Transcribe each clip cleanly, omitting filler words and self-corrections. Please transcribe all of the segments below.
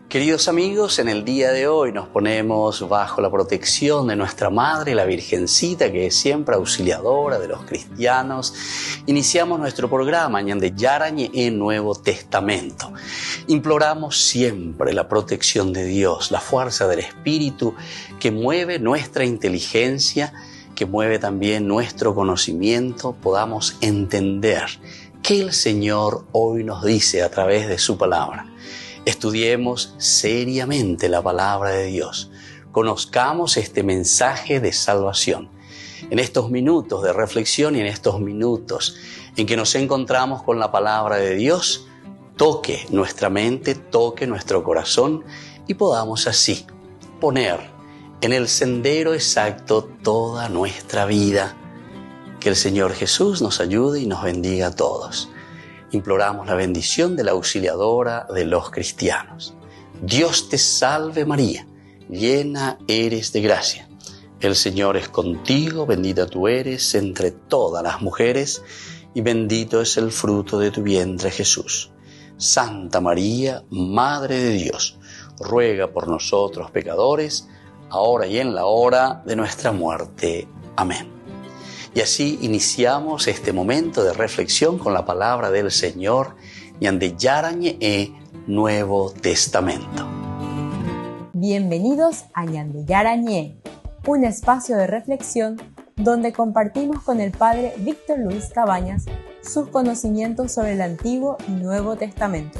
Queridos amigos, en el día de hoy nos ponemos bajo la protección de nuestra Madre, la Virgencita, que es siempre auxiliadora de los cristianos. Iniciamos nuestro programa Ñande Yarañe en Nuevo Testamento. Imploramos siempre la protección de Dios, la fuerza del Espíritu que mueve nuestra inteligencia, que mueve también nuestro conocimiento, podamos entender qué el Señor hoy nos dice a través de su palabra. Estudiemos seriamente la palabra de Dios. Conozcamos este mensaje de salvación. En estos minutos de reflexión y en estos minutos en que nos encontramos con la palabra de Dios, toque nuestra mente, toque nuestro corazón y podamos así poner en el sendero exacto toda nuestra vida. Que el Señor Jesús nos ayude y nos bendiga a todos. Imploramos la bendición de la auxiliadora de los cristianos. Dios te salve María, llena eres de gracia. El Señor es contigo, bendita tú eres entre todas las mujeres y bendito es el fruto de tu vientre Jesús. Santa María, Madre de Dios, ruega por nosotros pecadores, ahora y en la hora de nuestra muerte. Amén. Y así iniciamos este momento de reflexión con la palabra del Señor, Ñande Yarañe Nuevo Testamento. Bienvenidos a Ñande Yarañe, un espacio de reflexión donde compartimos con el Padre Víctor Luis Cabañas sus conocimientos sobre el Antiguo y Nuevo Testamento.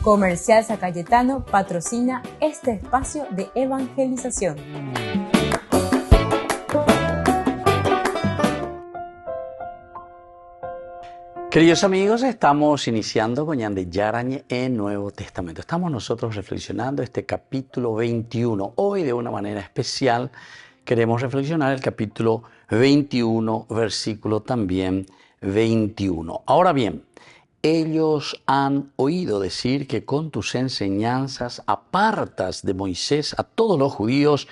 Comercial San Cayetano patrocina este espacio de evangelización. Queridos amigos, estamos iniciando con Ñande Yarañe en Nuevo Testamento. Estamos nosotros reflexionando este capítulo 21. Hoy de una manera especial queremos reflexionar el capítulo 21, versículo también 21. Ahora bien, ellos han oído decir que con tus enseñanzas apartas de Moisés a todos los judíos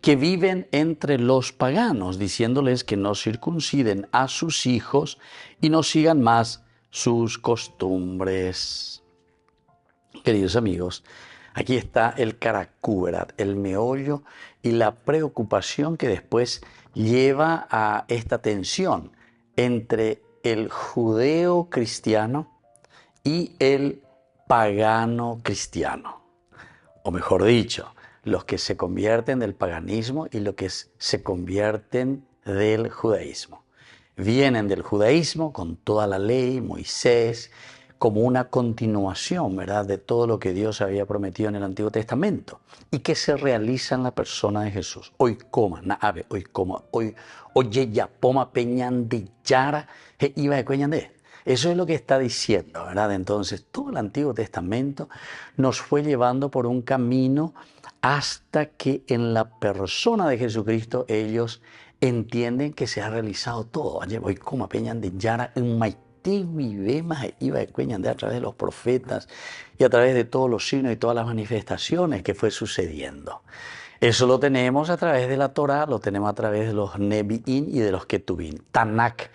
que viven entre los paganos, diciéndoles que no circunciden a sus hijos y no sigan más sus costumbres. Queridos amigos, aquí está el caracú, ¿verdad? El meollo y la preocupación que después lleva a esta tensión entre el judeo cristiano y el pagano cristiano. O mejor dicho, los que se convierten del paganismo y los que se convierten del judaísmo. Vienen del judaísmo con toda la ley, Moisés, como una continuación, ¿verdad?, de todo lo que Dios había prometido en el Antiguo Testamento y que se realiza en la persona de Jesús. Hoy coma, naave, hoy coma, hoy oye ya poma peñan de yara, iba de cueñande. Eso es lo que está diciendo, ¿verdad? Entonces, todo el Antiguo Testamento nos fue llevando por un camino hasta que en la persona de Jesucristo ellos entienden que se ha realizado todo. Hoy coma peñan de yara en maite. Iba a través de los profetas y a través de todos los signos y todas las manifestaciones que fue sucediendo. Eso lo tenemos a través de la Torá, lo tenemos a través de los Nevi'im y de los Ketubim. Tanakh,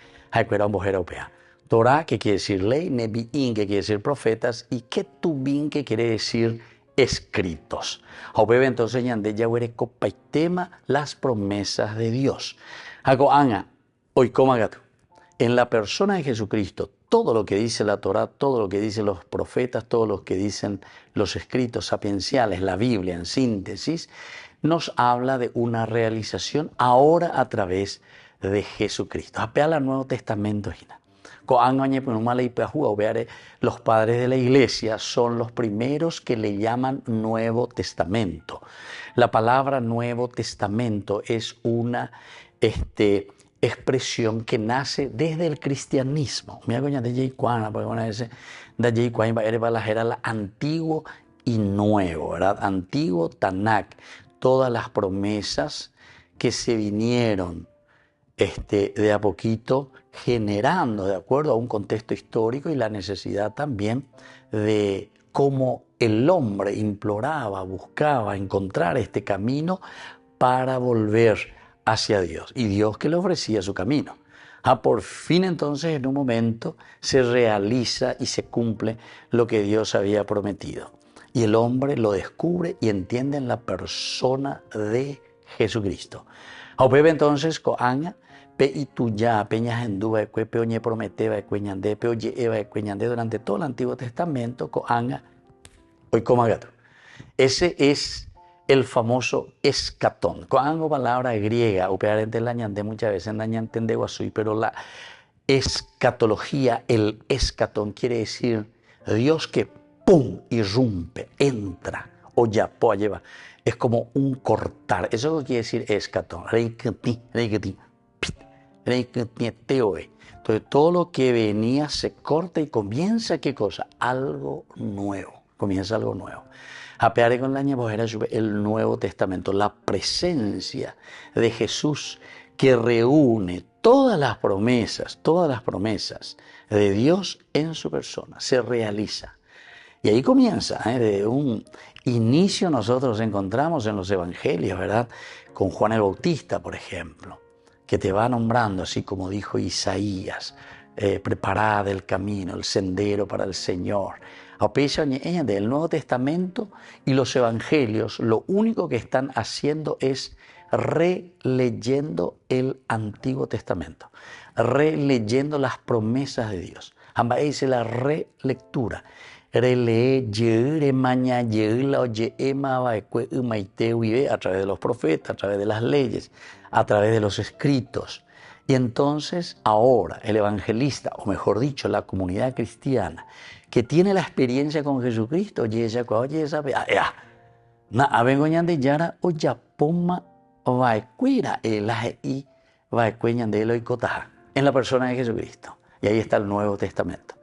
Torá, que quiere decir ley, Nevi'im, que quiere decir profetas, y Ketubim, que quiere decir escritos. Entonces, las promesas de Dios. Hoy coma gato. En la persona de Jesucristo, todo lo que dice la Torá, todo lo que dicen los profetas, todo lo que dicen los escritos sapienciales, la Biblia en síntesis, nos habla de una realización ahora a través de Jesucristo. Apela al Nuevo Testamento. Los padres de la iglesia son los primeros que le llaman Nuevo Testamento. La palabra Nuevo Testamento es una expresión que nace desde el cristianismo. Era antiguo y nuevo, ¿verdad? Antiguo, Tanakh, todas las promesas que se vinieron de a poquito generando de acuerdo a un contexto histórico y la necesidad también de cómo el hombre imploraba, buscaba encontrar este camino para volver hacia Dios y Dios que le ofrecía su camino. Por fin entonces en un momento se realiza y se cumple lo que Dios había prometido. Y el hombre lo descubre y entiende en la persona de Jesucristo. Aupebe entonces coanga pe y tuya peñas en duda pe oñe prometeba cueñande pe oye eva cueñande durante todo el Antiguo Testamento coanga hoy comagato. Ese es el famoso escatón. Coanga palabra griega upearente la ñande muchas veces en la ñantende guasui, pero la escatología, el escatón quiere decir Dios que pum irrumpe, entra o ya lleva. Es como un cortar. Eso quiere decir escatón. Entonces todo lo que venía se corta y comienza, ¿qué cosa? Algo nuevo. Comienza algo nuevo. Apeare con la ñabojera el Nuevo Testamento, la presencia de Jesús que reúne todas las promesas de Dios en su persona, se realiza. Y ahí comienza, de un inicio nosotros encontramos en los evangelios, ¿verdad? Con Juan el Bautista, por ejemplo, que te va nombrando, así como dijo Isaías, preparad el camino, el sendero para el Señor. A pesar del Nuevo Testamento y los evangelios, lo único que están haciendo es releyendo el Antiguo Testamento, releyendo las promesas de Dios. Ambas es la relectura. A través de los profetas, a través de las leyes, a través de los escritos. Y entonces ahora el evangelista, o mejor dicho, la comunidad cristiana, que tiene la experiencia con Jesucristo, en la persona de Jesucristo. Y ahí está el Nuevo Testamento.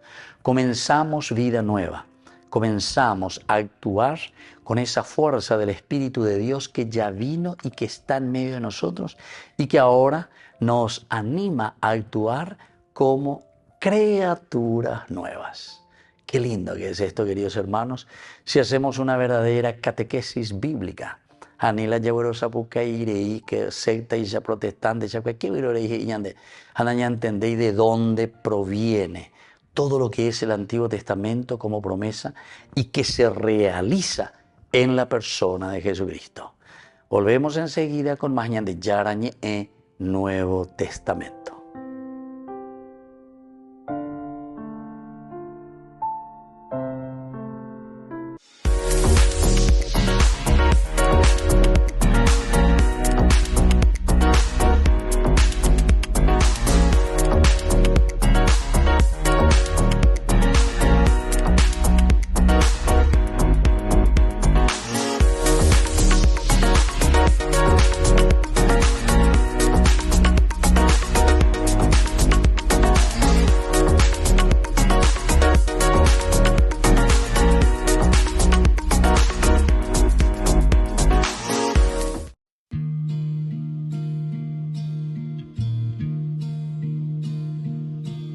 Comenzamos vida nueva. Comenzamos a actuar con esa fuerza del Espíritu de Dios que ya vino y que está en medio de nosotros y que ahora nos anima a actuar como criaturas nuevas. Qué lindo que es esto, queridos hermanos, si hacemos una verdadera catequesis bíblica. Anila yaburosa pucaire que secta y ya protestante, ya cualquier entendéis de dónde proviene todo lo que es el Antiguo Testamento como promesa y que se realiza en la persona de Jesucristo. Volvemos enseguida con más de Yarañe Nuevo Testamento.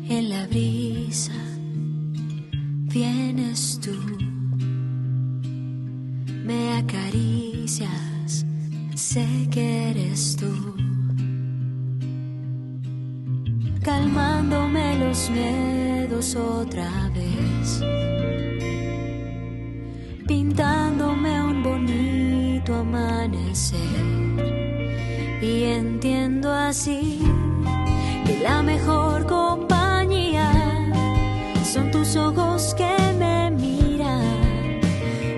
En la brisa vienes tú, me acaricias, sé que eres tú, calmándome los miedos otra vez, pintándome un bonito amanecer. Y entiendo así que la mejor compañía son tus ojos que me miran.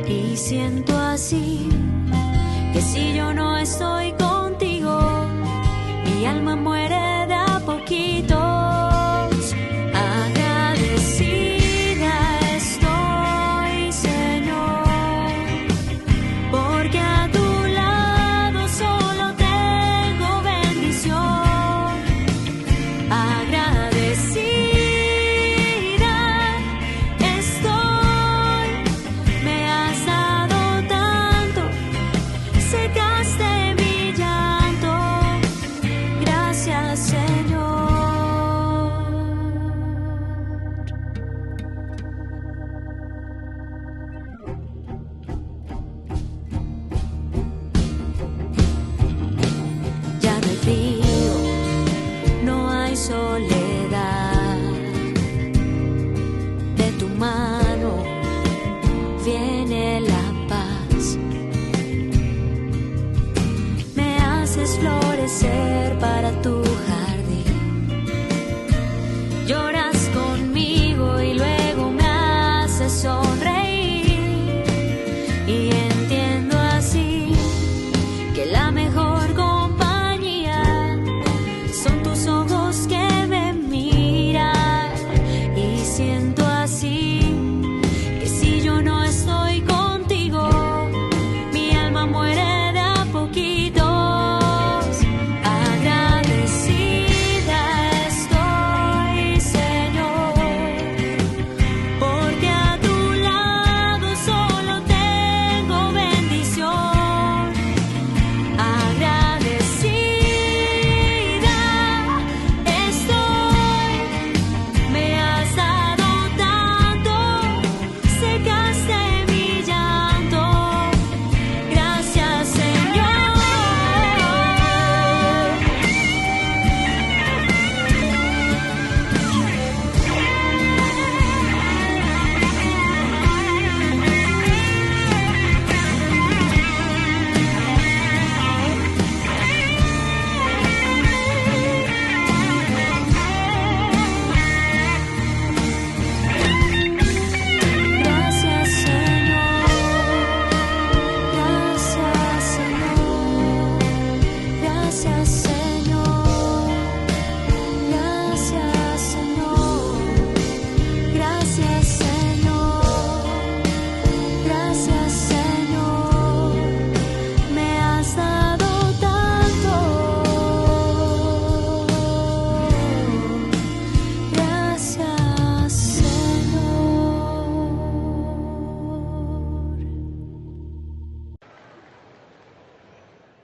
Y siento así que si yo no estoy contigo, mi alma muere de a poquitos. Agradecida estoy, Señor, porque a tu lado solo tengo bendición. Agradecida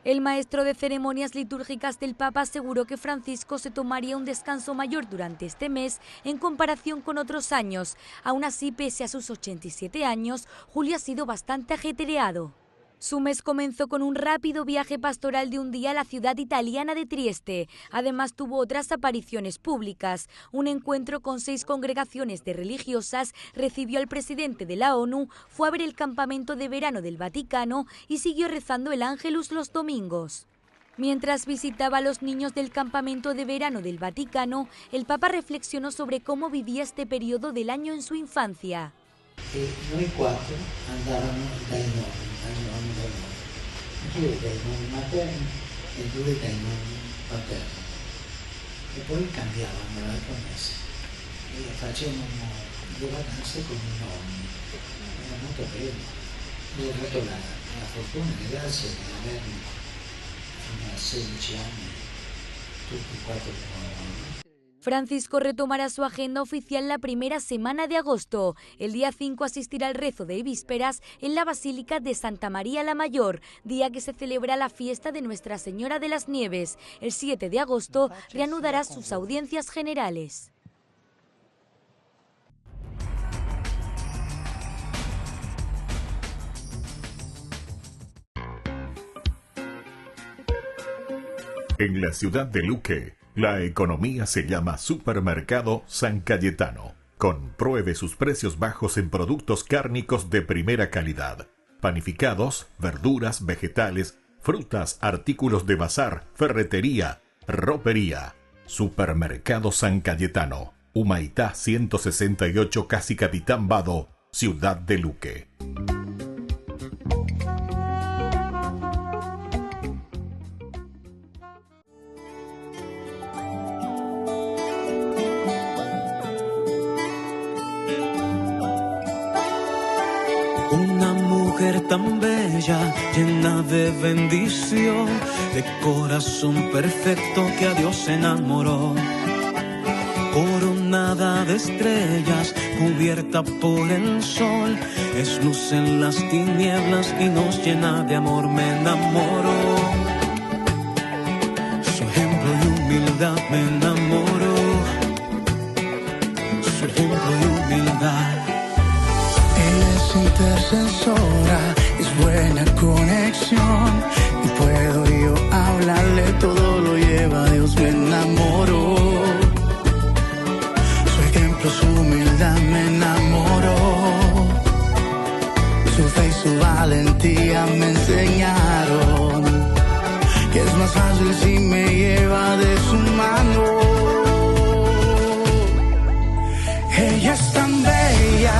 El maestro de ceremonias litúrgicas del Papa aseguró que Francisco se tomaría un descanso mayor durante este mes en comparación con otros años. Aún así, pese a sus 87 años, julio ha sido bastante ajetreado. Su mes comenzó con un rápido viaje pastoral de un día a la ciudad italiana de Trieste. Además tuvo otras apariciones públicas. Un encuentro con 6 congregaciones de religiosas, recibió al presidente de la ONU, fue a ver el campamento de verano del Vaticano y siguió rezando el Ángelus los domingos. Mientras visitaba a los niños del campamento de verano del Vaticano, el Papa reflexionó sobre cómo vivía este periodo del año en su infancia. Noi 4 andavamo dai nonni, due dai nonni materni e 2 dai nonni paterni, e poi cambiavamo l'altro mese e facevamo le vacanze con i nonni. Era molto bello. Io ho avuto la fortuna e la grazia di avermi fino a 16 anni tutti 4 con nonni. Francisco retomará su agenda oficial la primera semana de agosto. El día 5 asistirá al rezo de vísperas en la Basílica de Santa María la Mayor, día que se celebra la fiesta de Nuestra Señora de las Nieves. El 7 de agosto reanudará sus audiencias generales. En la ciudad de Luque, la economía se llama Supermercado San Cayetano. Compruebe sus precios bajos en productos cárnicos de primera calidad. Panificados, verduras, vegetales, frutas, artículos de bazar, ferretería, ropería. Supermercado San Cayetano. Humaitá 168, Casi Capitán Vado, ciudad de Luque. Una mujer tan bella, llena de bendición, de corazón perfecto que a Dios enamoró. Coronada de estrellas, cubierta por el sol, es luz en las tinieblas y nos llena de amor. Me enamoró, su ejemplo y humildad me enamoró, su ejemplo y humildad. Es intercesora, es buena conexión, y puedo yo hablarle, todo lo lleva a Dios. Me enamoró, su ejemplo, su humildad me enamoró, su fe y su valentía me enseñaron que es más fácil si me lleva de su mano. Ella es tan bella,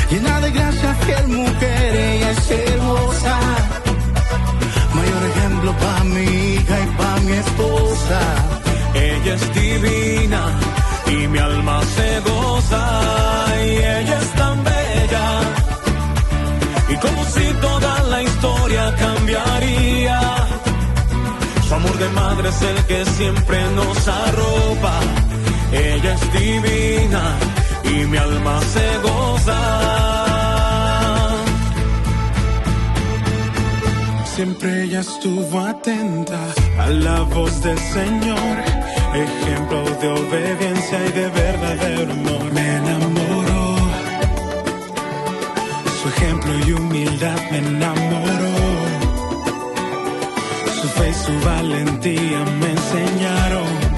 llena de gracia, fiel mujer, ella es hermosa. Mayor ejemplo para mi hija y para mi esposa. Ella es divina y mi alma se goza. Y ella es tan bella, y como si toda la historia cambiaría. Su amor de madre es el que siempre nos arropa. Ella es divina y mi alma se goza. Siempre ella estuvo atenta a la voz del Señor, ejemplo de obediencia y de verdadero amor. Me enamoró, su ejemplo y humildad me enamoró, su fe y su valentía me enseñaron.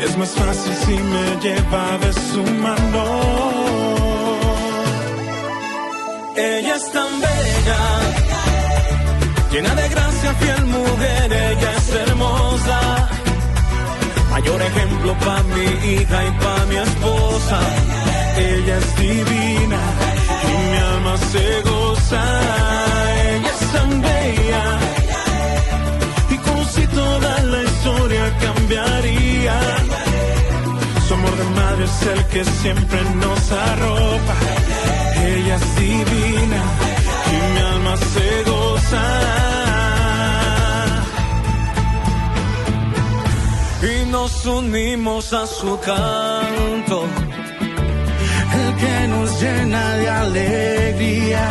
Es más fácil si me lleva de su mano. Ella es tan bella, llena de gracia, fiel mujer, ella es hermosa. Mayor ejemplo para mi hija y para mi esposa. Ella es divina y mi alma se goza. Ella es tan bella, y como si toda la historia cambiaría. Su amor de madre es el que siempre nos arropa. Ella es divina y mi alma se goza. Y nos unimos a su canto, el que nos llena de alegría.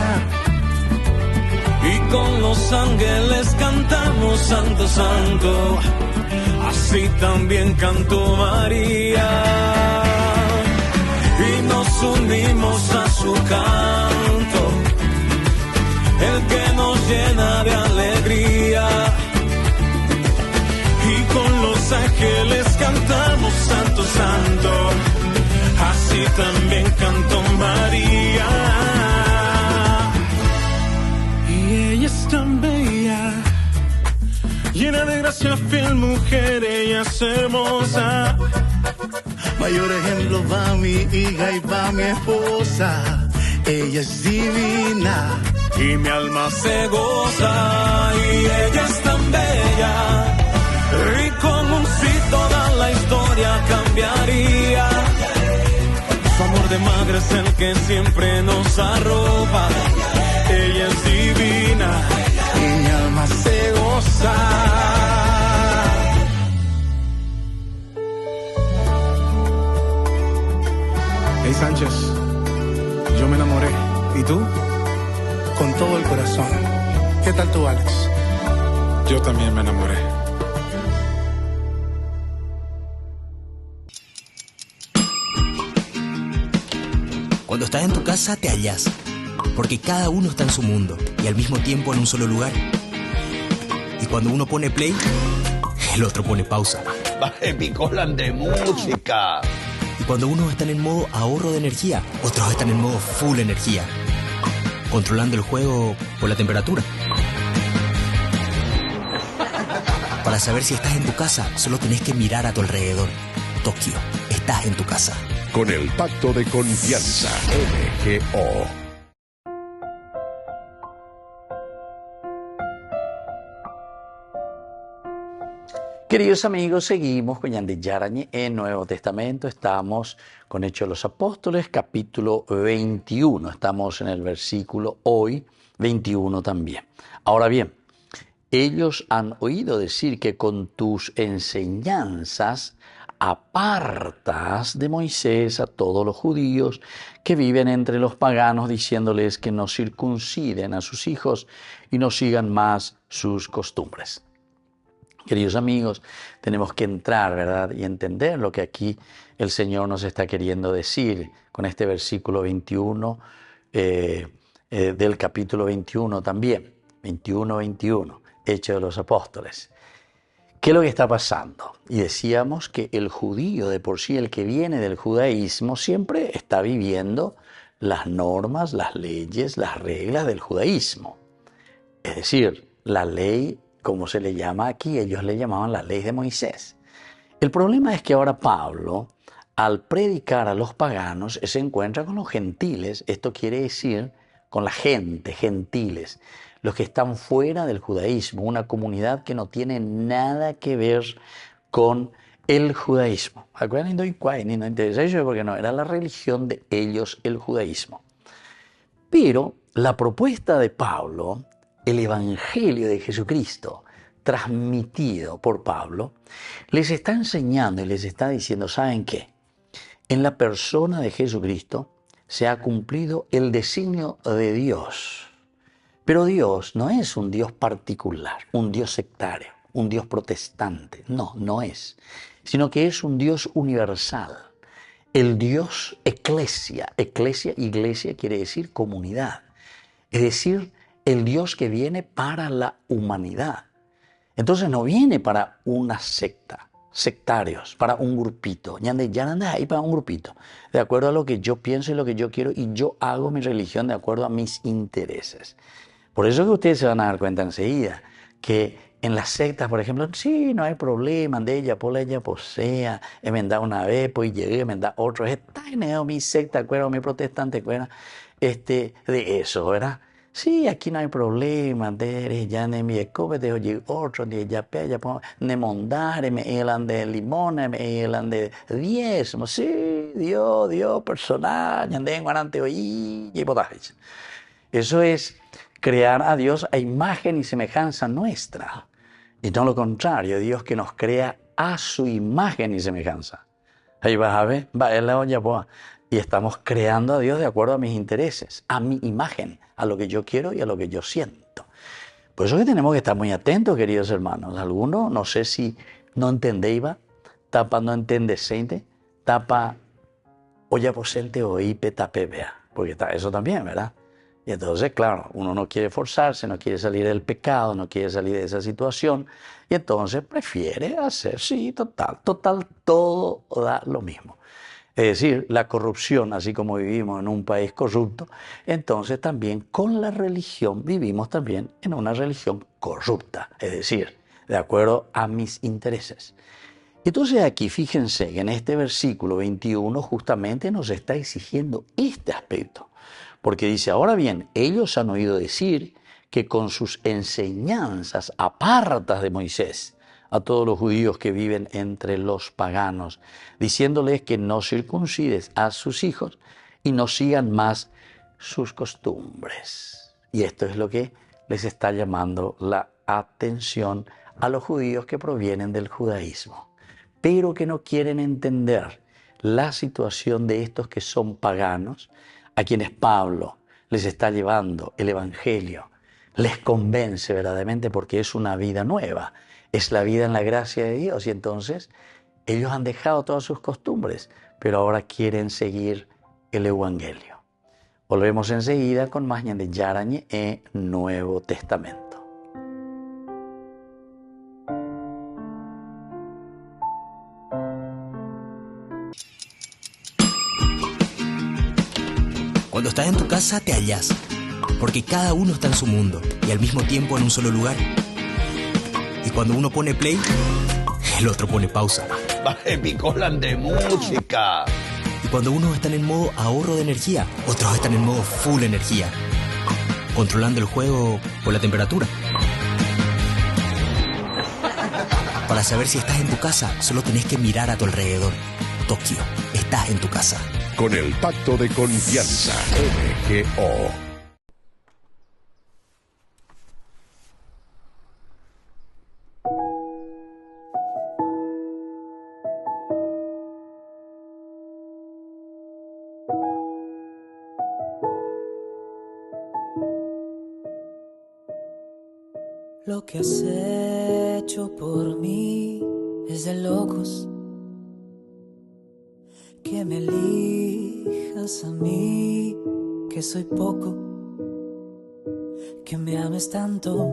y con los ángeles cantamos Santo, Santo. Así también cantó María y nos unimos a su canto, el que nos llena de alegría. Y con los ángeles cantamos Santo, Santo. Así también cantó María. Y ella es tan bella, llena de gracia, fiel mujer, ella es hermosa. Mayor ejemplo para mi hija y para mi esposa. Ella es divina y mi alma se goza. Y ella es tan bella y con un sí toda la historia cambiaría. Su amor de madre es el que siempre nos arropa. Ella es divina y mi alma se goza. Hey Sánchez, yo me enamoré. ¿Y tú? Con todo el corazón. ¿Qué tal tú, Alex? Yo también me enamoré. Cuando estás en tu casa te hallas, porque cada uno está en su mundo y al mismo tiempo en un solo lugar. Y cuando uno pone play, el otro pone pausa. Baje picolan de música. Y cuando unos están en modo ahorro de energía, otros están en modo full energía, controlando el juego por la temperatura. Para saber si estás en tu casa, solo tenés que mirar a tu alrededor. Tokio, estás en tu casa. Con el Pacto de Confianza, MGO. Queridos amigos, seguimos con Yandy Yarañe en Nuevo Testamento. Estamos con Hechos de los Apóstoles, capítulo 21. Estamos en el versículo hoy 21 también. Ahora bien, ellos han oído decir que con tus enseñanzas apartas de Moisés a todos los judíos que viven entre los paganos, diciéndoles que no circunciden a sus hijos y no sigan más sus costumbres. Queridos amigos, tenemos que entrar, ¿verdad?, y entender lo que aquí el Señor nos está queriendo decir con este versículo 21 del capítulo 21 también, 21, Hechos de los Apóstoles. ¿Qué es lo que está pasando? Y decíamos que el judío de por sí, el que viene del judaísmo, siempre está viviendo las normas, las leyes, las reglas del judaísmo. Es decir, la ley, como se le llama aquí, ellos le llamaban la ley de Moisés. El problema es que ahora Pablo, al predicar a los paganos, se encuentra con los gentiles. Esto quiere decir con la gente, gentiles, los que están fuera del judaísmo, una comunidad que no tiene nada que ver con el judaísmo. Acuérdense, no interesa eso porque no era la religión de ellos el judaísmo. Pero la propuesta de Pablo, el evangelio de Jesucristo transmitido por Pablo, les está enseñando y les está diciendo, ¿saben qué? En la persona de Jesucristo se ha cumplido el designio de Dios. Pero Dios no es un Dios particular, un Dios sectario, un Dios protestante. No es. Sino que es un Dios universal. El Dios eclesia. Iglesia quiere decir comunidad. Es decir, el Dios que viene para la humanidad. Entonces no viene para una secta, sectarios, para un grupito. Ya anda ahí para un grupito. De acuerdo a lo que yo pienso y lo que yo quiero, y yo hago mi religión de acuerdo a mis intereses. Por eso que ustedes se van a dar cuenta enseguida que en las sectas, por ejemplo, sí, no hay problema, de ella, por ella, posea, emendar una vez, pues llegué a emendar otro. Está en mi secta, acuerdo, mi protestante, acuerdo, de eso, ¿verdad? Sí, aquí no hay problema, de ya ne mi escopete, oye, otro, de ya pella, ne mondare, me elan de limón, me elan de diezmo, sí, Dios, personal, ya tengo anante hoy, y potajes. Eso es crear a Dios a imagen y semejanza nuestra. Y no lo contrario, Dios que nos crea a su imagen y semejanza. Ahí vas a ver, va en la olla, pues. Y estamos creando a Dios de acuerdo a mis intereses, a mi imagen, a lo que yo quiero y a lo que yo siento. Por eso que tenemos que estar muy atentos, queridos hermanos. Algunos, no sé si no entendéis, tapa no entendecente, tapa olla posente o ipe tape vea, porque está eso también, ¿verdad? Y entonces, claro, uno no quiere forzarse, no quiere salir del pecado, no quiere salir de esa situación, y entonces prefiere hacer, sí, total, todo da lo mismo. Es decir, la corrupción, así como vivimos en un país corrupto, entonces también con la religión vivimos también en una religión corrupta, es decir, de acuerdo a mis intereses. Entonces aquí fíjense que en este versículo 21 justamente nos está exigiendo este aspecto, porque dice, ahora bien, ellos han oído decir que con sus enseñanzas apartas de Moisés a todos los judíos que viven entre los paganos, diciéndoles que no circuncides a sus hijos y no sigan más sus costumbres. Y esto es lo que les está llamando la atención a los judíos que provienen del judaísmo, pero que no quieren entender la situación de estos que son paganos, a quienes Pablo les está llevando el Evangelio, les convence verdaderamente porque es una vida nueva, es la vida en la gracia de Dios, y entonces ellos han dejado todas sus costumbres, pero ahora quieren seguir el Evangelio. Volvemos enseguida con más Ñande Yarañe en Nuevo Testamento. Cuando estás en tu casa te hallas, porque cada uno está en su mundo y al mismo tiempo en un solo lugar. Y cuando uno pone play, el otro pone pausa. Baje Picolan de música. Y cuando unos están en modo ahorro de energía, otros están en modo full energía, controlando el juego por la temperatura. Para saber si estás en tu casa, solo tenés que mirar a tu alrededor. Tokio, estás en tu casa. Con el Pacto de Confianza, MGO. Lo que has hecho por mí es de locos. Que me elijas a mí, que soy poco, que me ames tanto,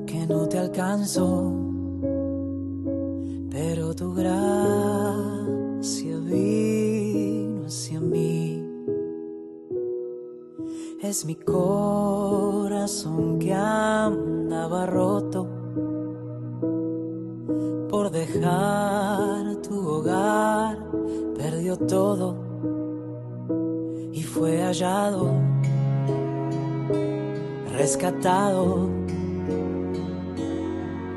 que no te alcanzo, pero tu gracia vino hacia mí. Es mi corazón que andaba roto por dejar tu hogar, perdió todo y fue hallado, rescatado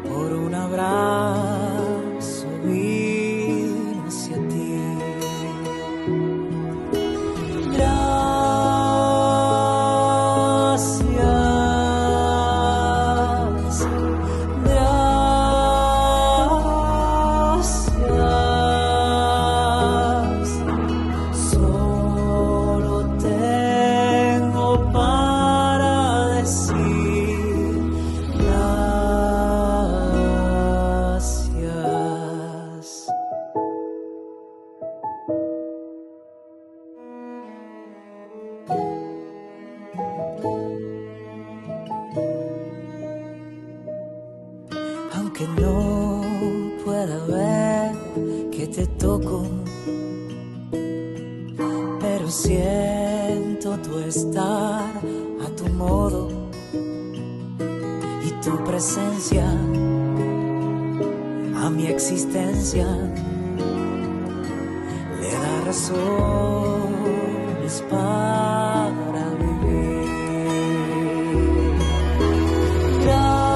por un abrazo, vino hacia ti. Aunque no pueda ver que te toco, pero siento tu estar a tu modo y tu presencia a mi existencia le da razones para vivir. Gracias.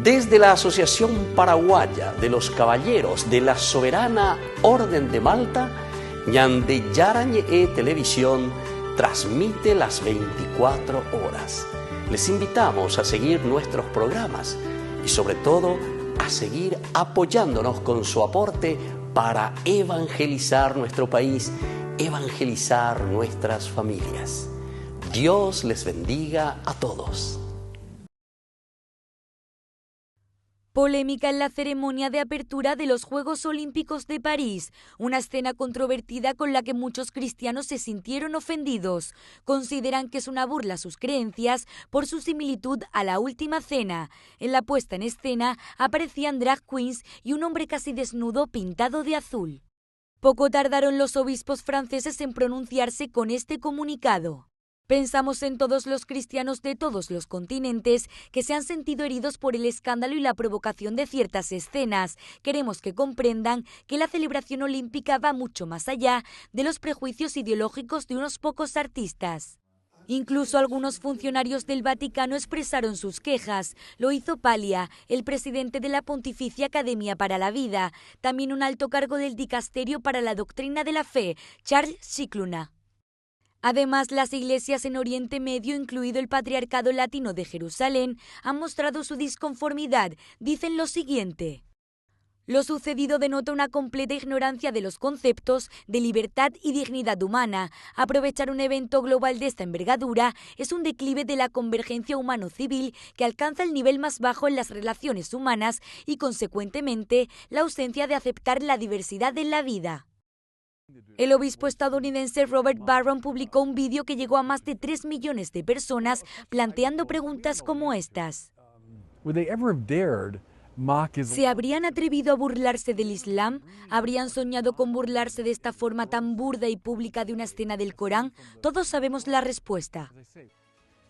Desde la Asociación Paraguaya de los Caballeros de la Soberana Orden de Malta, Ñande Yarañe Televisión transmite las 24 horas. Les invitamos a seguir nuestros programas y sobre todo a seguir apoyándonos con su aporte para evangelizar nuestro país, evangelizar nuestras familias. Dios les bendiga a todos. Polémica en la ceremonia de apertura de los Juegos Olímpicos de París, una escena controvertida con la que muchos cristianos se sintieron ofendidos. Consideran que es una burla a sus creencias por su similitud a la Última Cena. En la puesta en escena aparecían drag queens y un hombre casi desnudo pintado de azul. Poco tardaron los obispos franceses en pronunciarse con este comunicado. Pensamos en todos los cristianos de todos los continentes que se han sentido heridos por el escándalo y la provocación de ciertas escenas. Queremos que comprendan que la celebración olímpica va mucho más allá de los prejuicios ideológicos de unos pocos artistas. Incluso algunos funcionarios del Vaticano expresaron sus quejas. Lo hizo Paglia, el presidente de la Pontificia Academia para la Vida, también un alto cargo del Dicasterio para la Doctrina de la Fe, Charles Scicluna. Además, las iglesias en Oriente Medio, incluido el Patriarcado Latino de Jerusalén, han mostrado su disconformidad. Dicen lo siguiente: lo sucedido denota una completa ignorancia de los conceptos de libertad y dignidad humana. Aprovechar un evento global de esta envergadura es un declive de la convergencia humano-civil que alcanza el nivel más bajo en las relaciones humanas y, consecuentemente, la ausencia de aceptar la diversidad en la vida. El obispo estadounidense Robert Barron publicó un vídeo que llegó a más de 3 millones de personas planteando preguntas como estas. ¿Se habrían atrevido a burlarse del Islam? ¿Habrían soñado con burlarse de esta forma tan burda y pública de una escena del Corán? Todos sabemos la respuesta.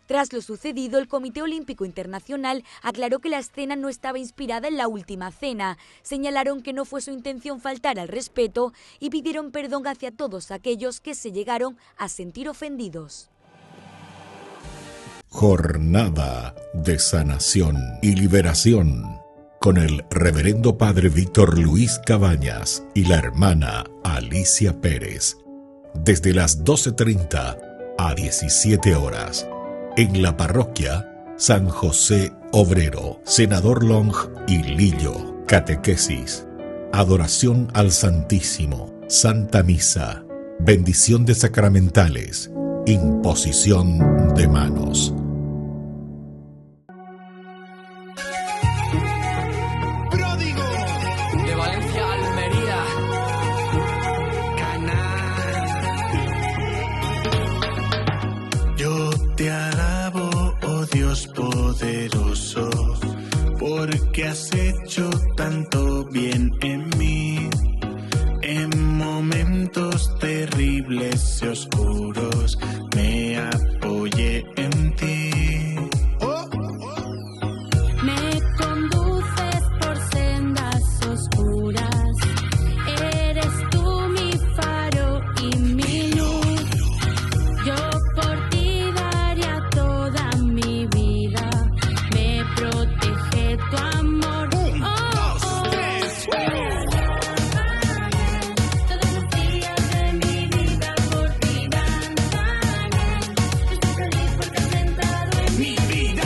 Tras lo sucedido, el Comité Olímpico Internacional aclaró que la escena no estaba inspirada en la Última Cena. Señalaron que no fue su intención faltar al respeto y pidieron perdón hacia todos aquellos que se llegaron a sentir ofendidos. Jornada de sanación y liberación con el reverendo padre Víctor Luis Cabañas y la hermana Alicia Pérez, desde las 12:30 a 17 horas. En la parroquia San José Obrero, Senador Long y Lillo. Catequesis, adoración al Santísimo, Santa Misa, bendición de sacramentales, imposición de manos. Pródigo de Valencia a Almería. Yo te alabo, oh Dios poderoso, porque has hecho tanto bien en mí. En momentos terribles y oscuros me apoyé en ti. Me conduces por sendas oscuras, eres tú mi faro y mi luz. Yo por ti daría toda mi vida, me protege tu amor. Todos los días de mi vida por ti danzaré. Estoy feliz porque has entrado en mi vida.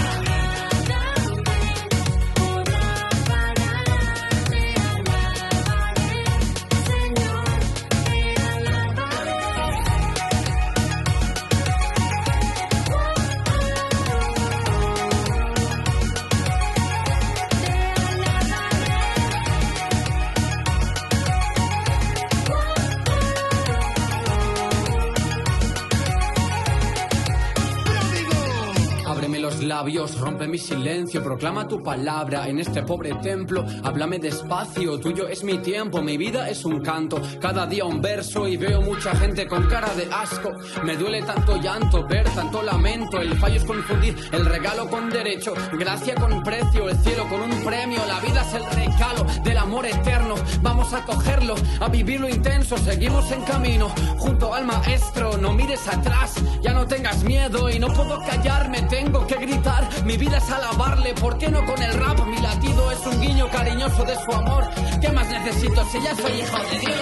Ábreme los labios, rompe mi silencio, proclama tu palabra en este pobre templo. Háblame despacio, tuyo es mi tiempo, mi vida es un canto, cada día un verso y veo mucha gente con cara de asco. Me duele tanto llanto, ver tanto lamento, el fallo es confundir el regalo con derecho, gracia con precio, el cielo con un premio, la vida es el regalo del amor eterno. Vamos a cogerlo, a vivirlo intenso, seguimos en camino, junto al maestro, no mires atrás, ya no tengas miedo y no puedo callarme, tengo que que gritar, mi vida es alabarle. ¿Por qué no con el rap? Mi latido es un guiño cariñoso de su amor. ¿Qué más necesito si ya soy hijo de Dios?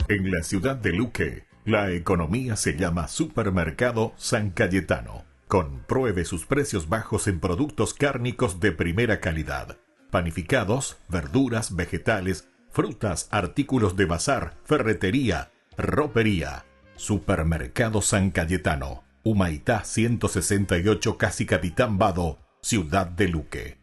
En la ciudad de Luque, la economía se llama Supermercado San Cayetano. Compruebe sus precios bajos en productos cárnicos de primera calidad. Panificados, verduras, vegetales, frutas, artículos de bazar, ferretería, ropería. Supermercado San Cayetano. Humaitá 168, Casi Capitán Vado, ciudad de Luque.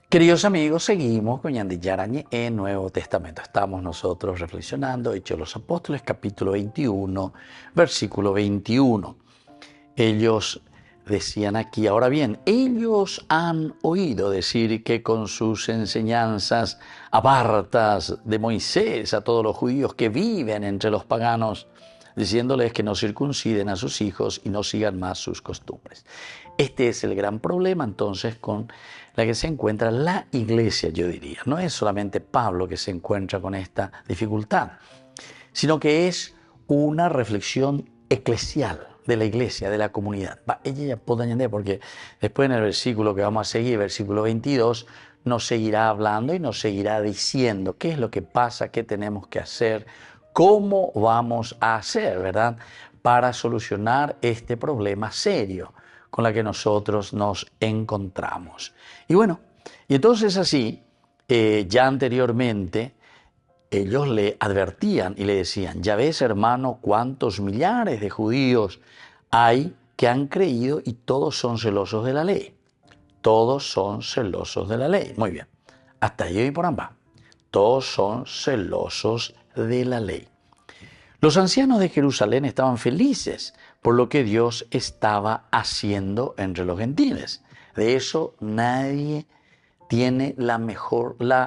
Queridos amigos, seguimos con Ñande Yarañe en Nuevo Testamento. Estamos nosotros reflexionando Hechos de los Apóstoles, capítulo 21, versículo 21. Ellos decían aquí, ahora bien, ellos han oído decir que con sus enseñanzas apartas de Moisés a todos los judíos que viven entre los paganos, diciéndoles que no circunciden a sus hijos y no sigan más sus costumbres. Este es el gran problema entonces con la que se encuentra la iglesia, yo diría. No es solamente Pablo que se encuentra con esta dificultad, sino que es una reflexión eclesial de la iglesia, de la comunidad. Ella ya puede añadir, porque después en el versículo que vamos a seguir, versículo 22, nos seguirá hablando y nos seguirá diciendo qué es lo que pasa, qué tenemos que hacer, cómo vamos a hacer, ¿verdad?, para solucionar este problema serio con la que nosotros nos encontramos. Y bueno, y entonces así, ya anteriormente, ellos le advertían y le decían, ya ves, hermano, cuántos millares de judíos hay que han creído y todos son celosos de la ley. Todos son celosos de la ley. Muy bien, hasta ahí y por ambas. Todos son celosos de la ley. Los ancianos de Jerusalén estaban felices por lo que Dios estaba haciendo entre los gentiles. De eso nadie tiene la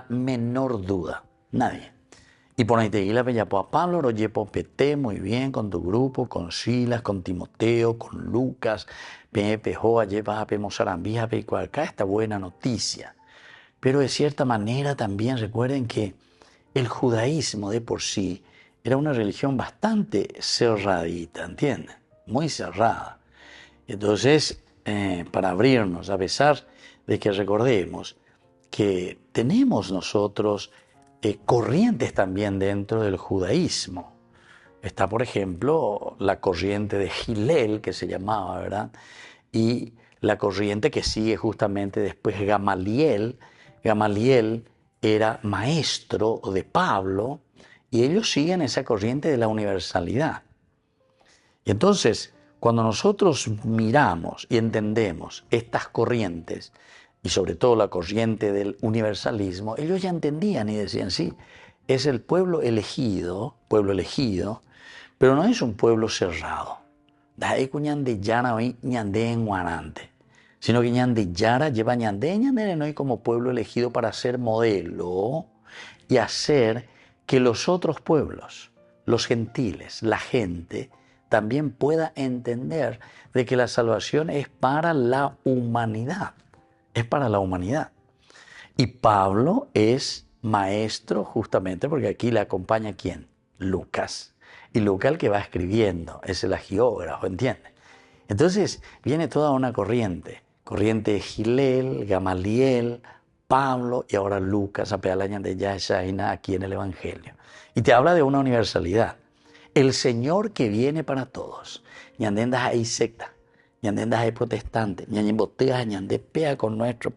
menor duda. Nadie. Y por ahí te guía la bella a Pablo, oye, popete muy bien con tu grupo, con Silas, con Timoteo, con Lucas, Pepe, Joa, lleva a Mozarambí, a acá esta buena noticia. Pero de cierta manera también recuerden que el judaísmo de por sí era una religión bastante cerradita, ¿entienden? Muy cerrada. Entonces, para abrirnos, a pesar de que recordemos que tenemos nosotros corrientes también dentro del judaísmo. Está, por ejemplo, la corriente de Hillel, que se llamaba, ¿verdad? Y la corriente que sigue justamente después Gamaliel. Gamaliel era maestro de Pablo y ellos siguen esa corriente de la universalidad. Y entonces, cuando nosotros miramos y entendemos estas corrientes, y sobre todo la corriente del universalismo, ellos ya entendían y decían, sí, es el pueblo elegido, pero no es un pueblo cerrado. Sino que Ñande Yara lleva Ñande no como pueblo elegido para ser modelo y hacer que los otros pueblos, los gentiles, la gente, también pueda entender de que la salvación es para la humanidad. Es para la humanidad. Y Pablo es maestro justamente porque aquí le acompaña ¿quién? Lucas. Y Lucas el que va escribiendo, es el agiógrafo, ¿entiendes? Entonces viene toda una corriente de Gilel, Gamaliel, Pablo y ahora Lucas, a pedalaña de Yashaina aquí en el Evangelio. Y te habla de una universalidad. El Señor que viene para todos. Ñandendas hay secta, ñandendas hay protestante, ñandenboteas, ñandepea con nuestro...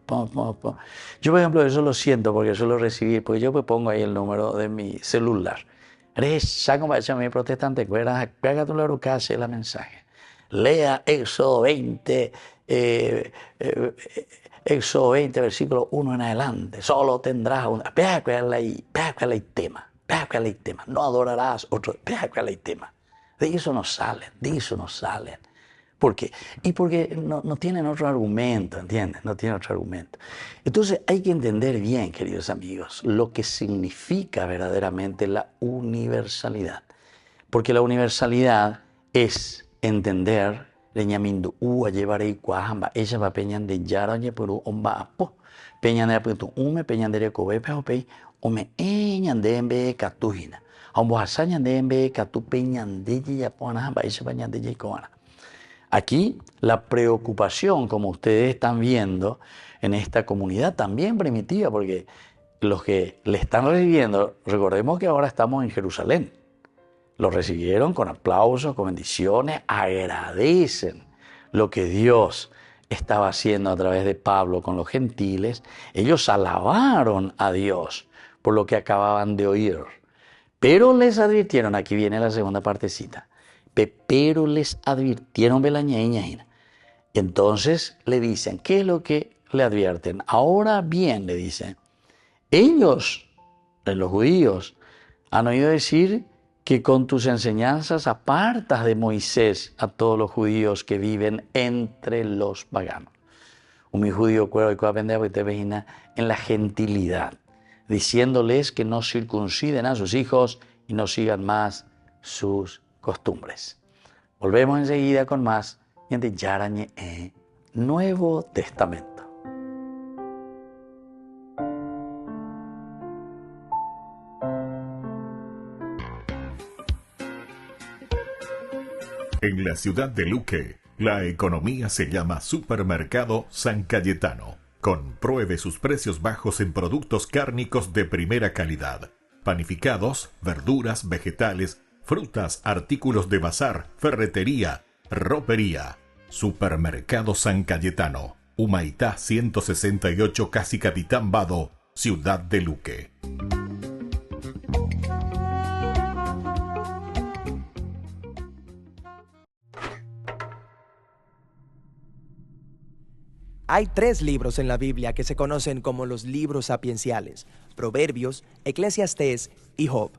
Yo, por ejemplo, eso lo siento porque suelo recibir, porque yo me pongo ahí el número de mi celular. Saco para mi protestante, pega tu loro casi la mensaje. Lea Éxodo 20, Éxodo 20, versículo 1 en adelante. Solo tendrás un... tema. No adorarás otro. Tema. De eso no salen. ¿Por qué? Y porque no tienen otro argumento, ¿entiendes? No tienen otro argumento. Entonces hay que entender bien, queridos amigos, lo que significa verdaderamente la universalidad. Porque la universalidad es entender leñamindu llevaré cuajamba ella va peñan de yarañe por omba apo peñan de apunto peñan de cobe pe ome eñan de embe catujina ombo hasañan de embe catu peñan de ya pona ba ella peñan de coana. Aquí la preocupación, como ustedes están viendo en esta comunidad también primitiva, porque los que le están recibiendo, recordemos que ahora estamos en Jerusalén. Lo recibieron con aplausos, con bendiciones, agradecen lo que Dios estaba haciendo a través de Pablo con los gentiles. Ellos alabaron a Dios por lo que acababan de oír. Pero les advirtieron, aquí viene la segunda partecita, pero les advirtieron Belañeña. Entonces le dicen, ¿qué es lo que le advierten? Ahora bien, le dicen, ellos, los judíos, han oído decir que con tus enseñanzas apartas de Moisés a todos los judíos que viven entre los paganos. Un judío en la gentilidad, diciéndoles que no circunciden a sus hijos y no sigan más sus costumbres. Volvemos enseguida con más de Yarañe Nuevo Testamento. En la ciudad de Luque, la economía se llama Supermercado San Cayetano. Compruebe sus precios bajos en productos cárnicos de primera calidad. Panificados, verduras, vegetales, frutas, artículos de bazar, ferretería, ropería. Supermercado San Cayetano. Humaitá 168 Casi Capitán Vado, ciudad de Luque. Hay 3 libros en la Biblia que se conocen como los libros sapienciales: Proverbios, Eclesiastés y Job.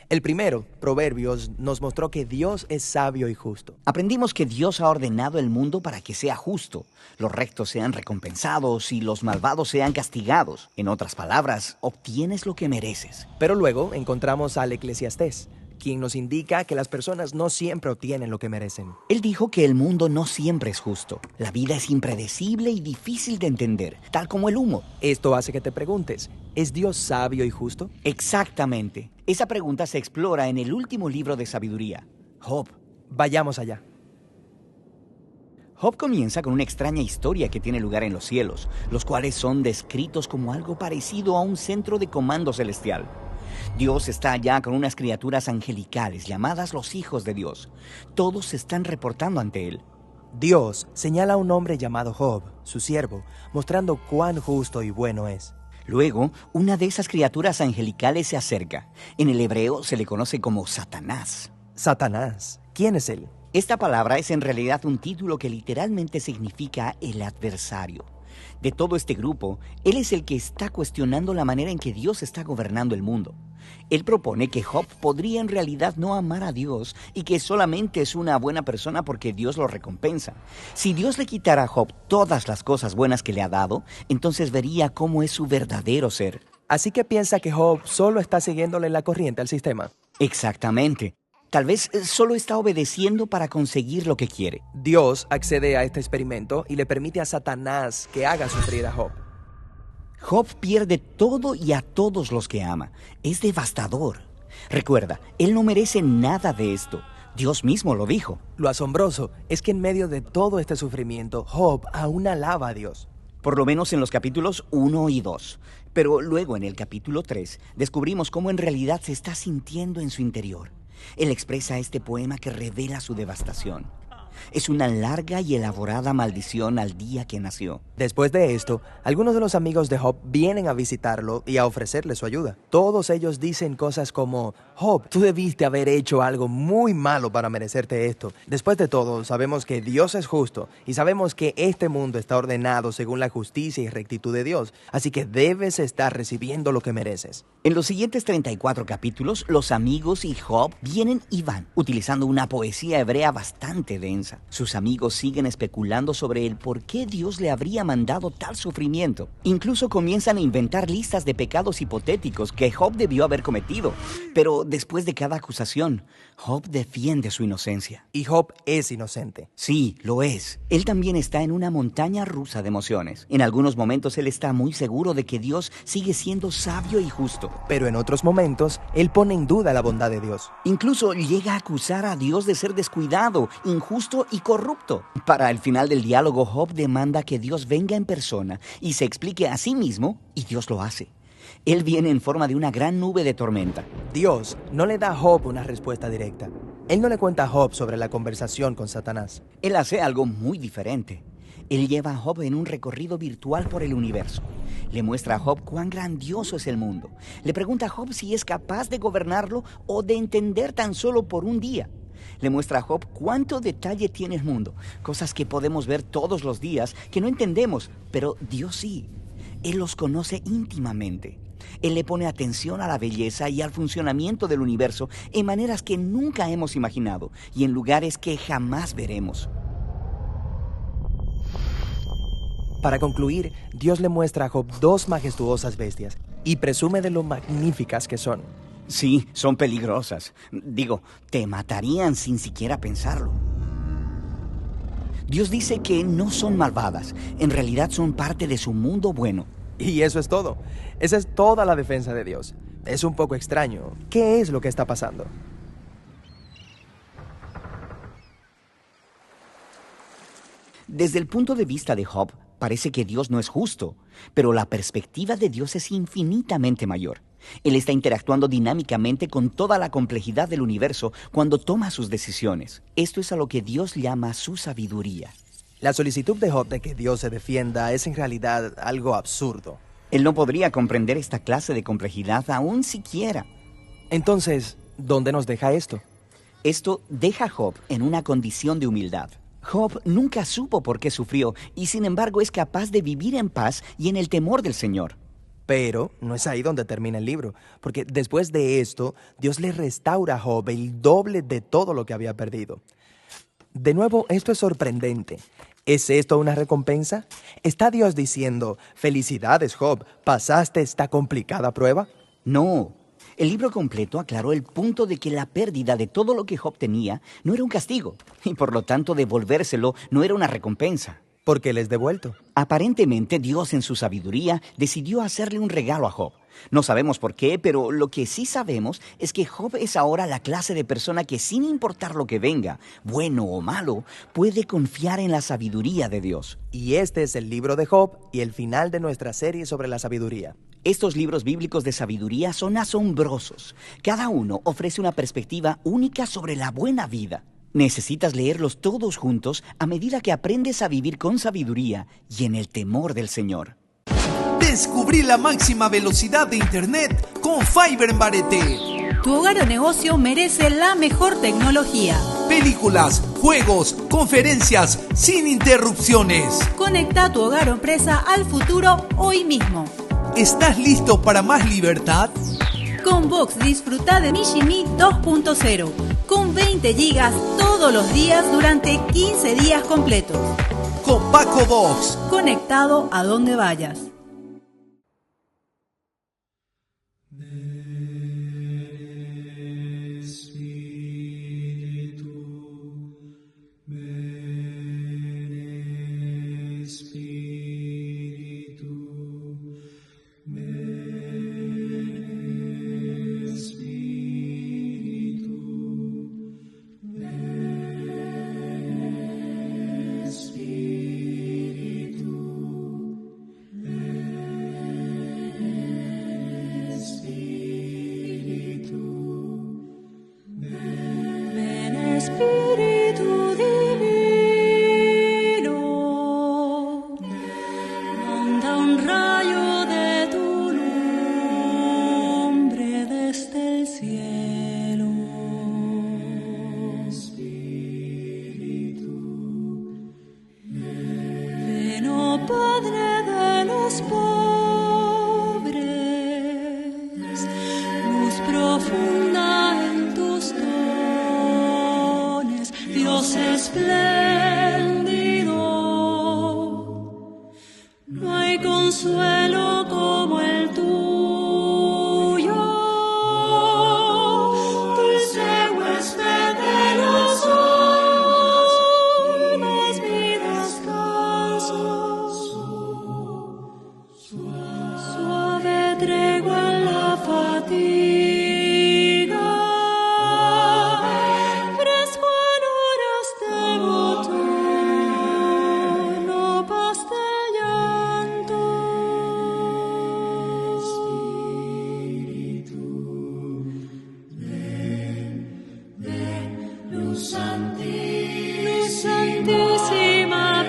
El primero, Proverbios, nos mostró que Dios es sabio y justo. Aprendimos que Dios ha ordenado el mundo para que sea justo, los rectos sean recompensados y los malvados sean castigados. En otras palabras, obtienes lo que mereces. Pero luego encontramos al Eclesiastés, quien nos indica que las personas no siempre obtienen lo que merecen. Él dijo que el mundo no siempre es justo. La vida es impredecible y difícil de entender, tal como el humo. Esto hace que te preguntes, ¿es Dios sabio y justo? Exactamente. Esa pregunta se explora en el último libro de sabiduría, Job. Vayamos allá. Job comienza con una extraña historia que tiene lugar en los cielos, los cuales son descritos como algo parecido a un centro de comando celestial. Dios está allá con unas criaturas angelicales llamadas los hijos de Dios. Todos se están reportando ante él. Dios señala a un hombre llamado Job, su siervo, mostrando cuán justo y bueno es. Luego, una de esas criaturas angelicales se acerca. En el hebreo se le conoce como Satanás. ¿Satanás? ¿Quién es él? Esta palabra es en realidad un título que literalmente significa el adversario. De todo este grupo, él es el que está cuestionando la manera en que Dios está gobernando el mundo. Él propone que Job podría en realidad no amar a Dios y que solamente es una buena persona porque Dios lo recompensa. Si Dios le quitara a Job todas las cosas buenas que le ha dado, entonces vería cómo es su verdadero ser. Así que piensa que Job solo está siguiéndole la corriente al sistema. Exactamente. Tal vez solo está obedeciendo para conseguir lo que quiere. Dios accede a este experimento y le permite a Satanás que haga sufrir a Job. Job pierde todo y a todos los que ama. Es devastador. Recuerda, él no merece nada de esto. Dios mismo lo dijo. Lo asombroso es que en medio de todo este sufrimiento, Job aún alaba a Dios. Por lo menos en los capítulos 1 y 2. Pero luego en el capítulo 3 descubrimos cómo en realidad se está sintiendo en su interior. Él expresa este poema que revela su devastación. Es una larga y elaborada maldición al día que nació. Después de esto, algunos de los amigos de Job vienen a visitarlo y a ofrecerle su ayuda. Todos ellos dicen cosas como: Job, tú debiste haber hecho algo muy malo para merecerte esto. Después de todo, sabemos que Dios es justo y sabemos que este mundo está ordenado según la justicia y rectitud de Dios. Así que debes estar recibiendo lo que mereces. En los siguientes 34 capítulos, los amigos y Job vienen y van, utilizando una poesía hebrea bastante densa. Sus amigos siguen especulando sobre el por qué Dios le habría mandado tal sufrimiento. Incluso comienzan a inventar listas de pecados hipotéticos que Job debió haber cometido. Pero después de cada acusación, Job defiende su inocencia. Y Job es inocente. Sí, lo es. Él también está en una montaña rusa de emociones. En algunos momentos él está muy seguro de que Dios sigue siendo sabio y justo. Pero en otros momentos, él pone en duda la bondad de Dios. Incluso llega a acusar a Dios de ser descuidado, injusto y corrupto. Para el final del diálogo, Job demanda que Dios venga en persona y se explique a sí mismo, y Dios lo hace. Él viene en forma de una gran nube de tormenta. Dios no le da a Job una respuesta directa. Él no le cuenta a Job sobre la conversación con Satanás. Él hace algo muy diferente. Él lleva a Job en un recorrido virtual por el universo. Le muestra a Job cuán grandioso es el mundo. Le pregunta a Job si es capaz de gobernarlo o de entender tan solo por un día. Le muestra a Job cuánto detalle tiene el mundo, cosas que podemos ver todos los días, que no entendemos, pero Dios sí. Él los conoce íntimamente. Él le pone atención a la belleza y al funcionamiento del universo en maneras que nunca hemos imaginado y en lugares que jamás veremos. Para concluir, Dios le muestra a Job dos majestuosas bestias y presume de lo magníficas que son. Sí, son peligrosas. Digo, te matarían sin siquiera pensarlo. Dios dice que no son malvadas. En realidad son parte de su mundo bueno. Y eso es todo. Esa es toda la defensa de Dios. Es un poco extraño. ¿Qué es lo que está pasando? Desde el punto de vista de Job, parece que Dios no es justo, pero la perspectiva de Dios es infinitamente mayor. Él está interactuando dinámicamente con toda la complejidad del universo cuando toma sus decisiones. Esto es a lo que Dios llama su sabiduría. La solicitud de Job de que Dios se defienda es en realidad algo absurdo. Él no podría comprender esta clase de complejidad aún siquiera. Entonces, ¿dónde nos deja esto? Esto deja a Job en una condición de humildad. Job nunca supo por qué sufrió y sin embargo es capaz de vivir en paz y en el temor del Señor. Pero no es ahí donde termina el libro, porque después de esto, Dios le restaura a Job el doble de todo lo que había perdido. De nuevo, esto es sorprendente. ¿Es esto una recompensa? ¿Está Dios diciendo, felicidades Job, pasaste esta complicada prueba? No. El libro completo aclaró el punto de que la pérdida de todo lo que Job tenía no era un castigo, y por lo tanto devolvérselo no era una recompensa. ¿Por qué les devuelto? Aparentemente Dios en su sabiduría decidió hacerle un regalo a Job. No sabemos por qué, pero lo que sí sabemos es que Job es ahora la clase de persona que sin importar lo que venga, bueno o malo, puede confiar en la sabiduría de Dios. Y este es el libro de Job y el final de nuestra serie sobre la sabiduría. Estos libros bíblicos de sabiduría son asombrosos. Cada uno ofrece una perspectiva única sobre la buena vida. Necesitas leerlos todos juntos a medida que aprendes a vivir con sabiduría y en el temor del Señor. Descubrí la máxima velocidad de Internet con Fiber en Barete. Tu hogar o negocio merece la mejor tecnología. Películas, juegos, conferencias, sin interrupciones. Conecta tu hogar o empresa al futuro hoy mismo. ¿Estás listo para más libertad? Con Vox disfruta de Mishimi 2.0 con 20 gigas todos los días durante 15 días completos. Con Paco Vox. Conectado a donde vayas. cielo. Ven, oh Padre de los pobres, luz profunda en tus dones, Dios espléndido. No hay consuelo como el tuyo, dulce huésped de los almas, mi descanso, suave tregua en la fatiga, fresco en horas de otoño, paz de llanto. Luz santísima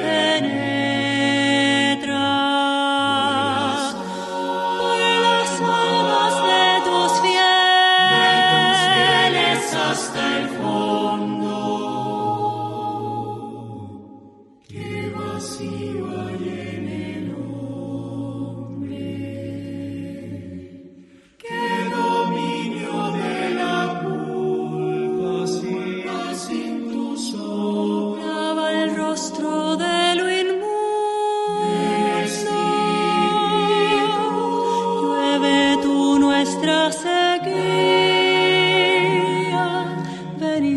penetra por las almas de tus fieles hasta el fondo. Qué vacío hay en el hombre, qué dominio de la culpa sin tu sombra. Lava el rostro de lo inmundo, llueve tú nuestra sequía, ven y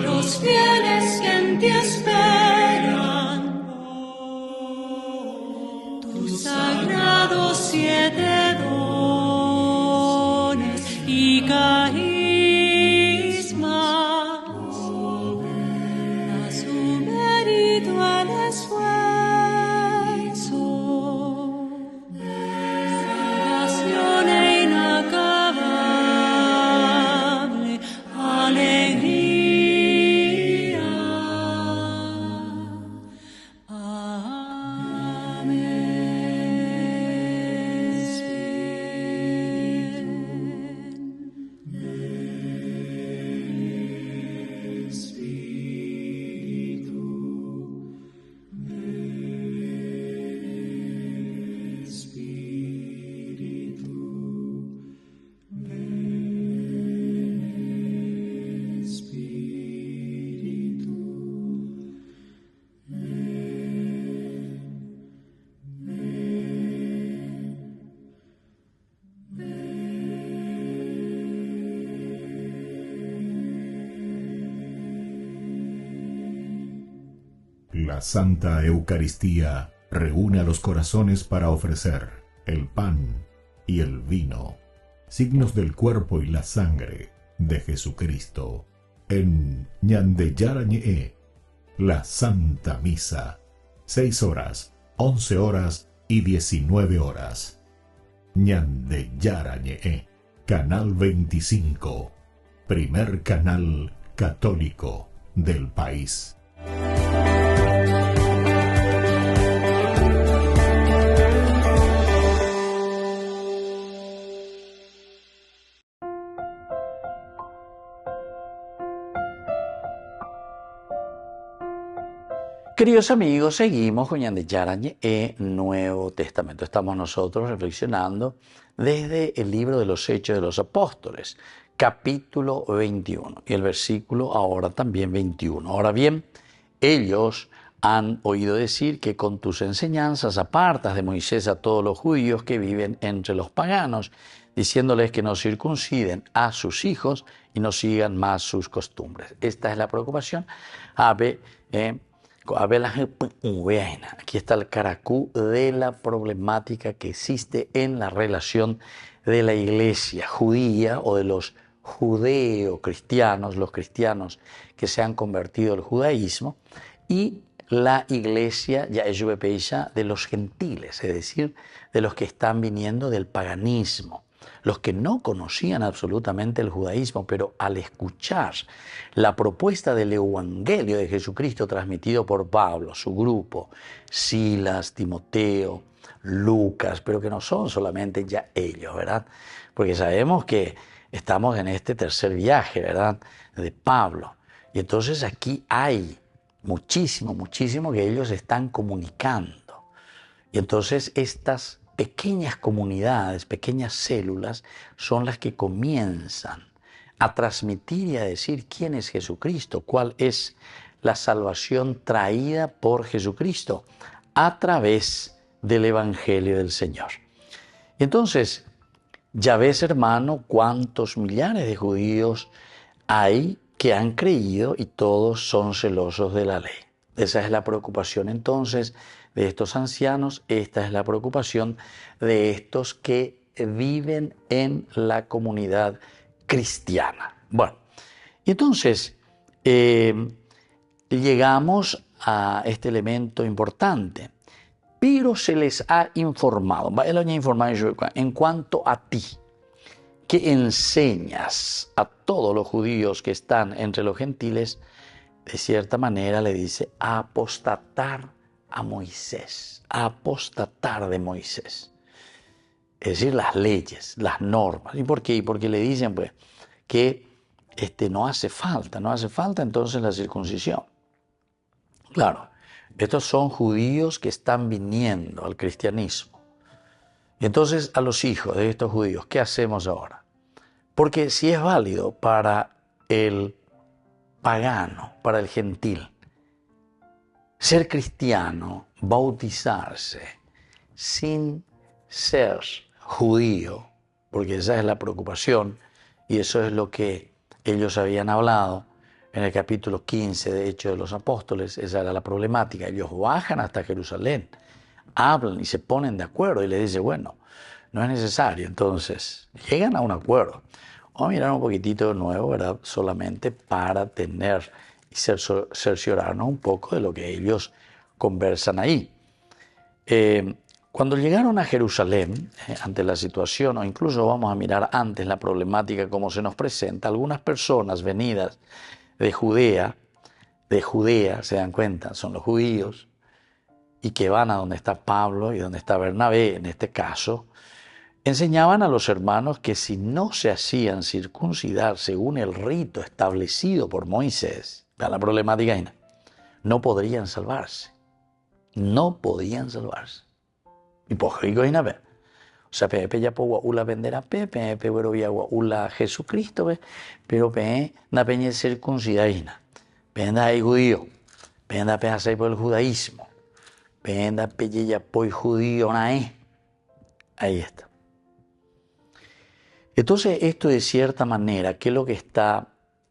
los fieles que en ti esperan tus sagrados 7 dones y carismas, a su mérito el esfuerzo, salvación e inacabable alegría. La Santa Eucaristía reúne a los corazones para ofrecer el pan y el vino, signos del cuerpo y la sangre de Jesucristo. En Ñandeyarañe, la Santa Misa, 6 horas, 11 horas y 19 horas. Ñandeyarañe, Canal 25, primer canal católico del país. Queridos amigos, seguimos con Ñandeyarañe Nuevo Testamento. Estamos nosotros reflexionando desde el libro de los Hechos de los Apóstoles, capítulo 21, y el versículo ahora también 21. Ahora bien, ellos han oído decir que con tus enseñanzas apartas de Moisés a todos los judíos que viven entre los paganos. diciéndoles que no circunciden a sus hijos y no sigan más sus costumbres. Esta es la preocupación. Aquí está el caracú de la problemática que existe en la relación de la iglesia judía o de los judeo-cristianos, los cristianos que se han convertido al judaísmo, y la iglesia ya de los gentiles, es decir, de los que están viniendo del paganismo, los que no conocían absolutamente el judaísmo, pero al escuchar la propuesta del evangelio de Jesucristo transmitido por Pablo, su grupo, Silas, Timoteo, Lucas, pero que no son solamente ya ellos, ¿verdad? Porque sabemos que estamos en este tercer viaje, ¿verdad?, de Pablo. Y entonces aquí hay muchísimo que ellos están comunicando. Y entonces estas pequeñas comunidades, pequeñas células, son las que comienzan a transmitir y a decir quién es Jesucristo, cuál es la salvación traída por Jesucristo a través del Evangelio del Señor. Y entonces, ya ves, hermano, cuántos millares de judíos hay que han creído y todos son celosos de la ley. Esa es la preocupación entonces de estos ancianos, esta es la preocupación de estos que viven en la comunidad cristiana. Bueno, entonces llegamos a este elemento importante, pero se les ha informado, en cuanto a ti, que enseñas a todos los judíos que están entre los gentiles, de cierta manera le dice apostatar a Moisés, apostatar de Moisés. Es decir, las leyes, las normas. ¿Y por qué? Porque le dicen pues que no hace falta entonces la circuncisión. Claro, estos son judíos que están viniendo al cristianismo. Y entonces a los hijos de estos judíos, ¿qué hacemos ahora? Porque si es válido para el pagano, para el gentil, ser cristiano, bautizarse, sin ser judío, porque esa es la preocupación, y eso es lo que ellos habían hablado en el capítulo 15 de Hechos de los Apóstoles. Esa era la problemática. Ellos bajan hasta Jerusalén, hablan y se ponen de acuerdo y le dicen, bueno, no es necesario. Entonces, llegan a un acuerdo. Vamos a mirar un poquitito de nuevo, ¿verdad? Solamente para tener y cerciorarnos un poco de lo que ellos conversan ahí. Cuando llegaron a Jerusalén, ante la situación, o incluso vamos a mirar antes la problemática como se nos presenta, algunas personas venidas de Judea, se dan cuenta, son los judíos, y que van a donde está Pablo y donde está Bernabé, en este caso, enseñaban a los hermanos que si no se hacían circuncidar según el rito establecido por Moisés, vean la problemática ahí, no podrían salvarse. No podían salvarse. Y por rico ahí, o sea, pepe ya po ula vender a pepe pero vía ula Jesucristo, pero pe na peña circuncidar ahí, penda ahí judío, penda pe hacer por el judaísmo, penda pe ya po judío nae. Ahí está. Entonces, esto de cierta manera, ¿qué es lo que está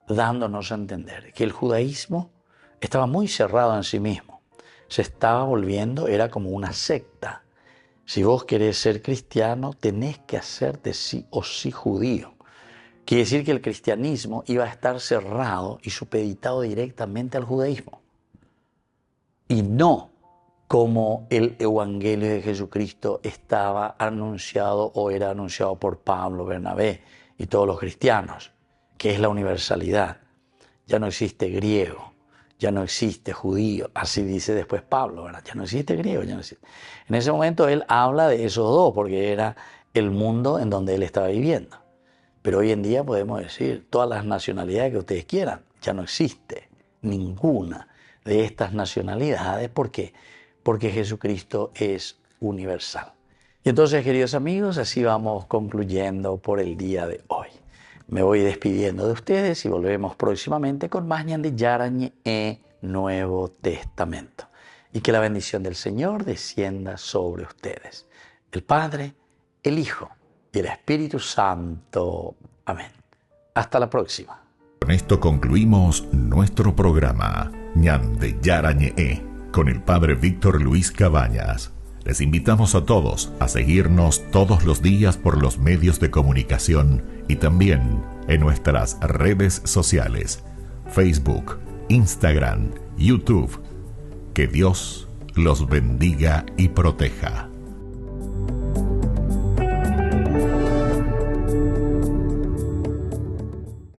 dándonos a entender? Que el judaísmo estaba muy cerrado en sí mismo. Se estaba volviendo, era como una secta. Si vos querés ser cristiano, tenés que hacerte sí o sí judío. Quiere decir que el cristianismo iba a estar cerrado y supeditado directamente al judaísmo. Y no como el evangelio de Jesucristo estaba anunciado o era anunciado por Pablo, Bernabé y todos los cristianos, que es la universalidad. Ya no existe griego, ya no existe judío, así dice después Pablo, ¿verdad? Ya no existe griego, ya no existe. En ese momento él habla de esos dos, porque era el mundo en donde él estaba viviendo. Pero hoy en día podemos decir, todas las nacionalidades que ustedes quieran, ya no existe ninguna de estas nacionalidades. ¿Por qué? Porque Jesucristo es universal. Y entonces, queridos amigos, así vamos concluyendo por el día de hoy. Me voy despidiendo de ustedes y volvemos próximamente con más ñande yarañe Nuevo Testamento. Y que la bendición del Señor descienda sobre ustedes. El Padre, el Hijo y el Espíritu Santo. Amén. Hasta la próxima. Con esto concluimos nuestro programa Ñande Yarañe con el Padre Víctor Luis Cabañas. Les invitamos a todos a seguirnos todos los días por los medios de comunicación y también en nuestras redes sociales, Facebook, Instagram, YouTube. Que Dios los bendiga y proteja.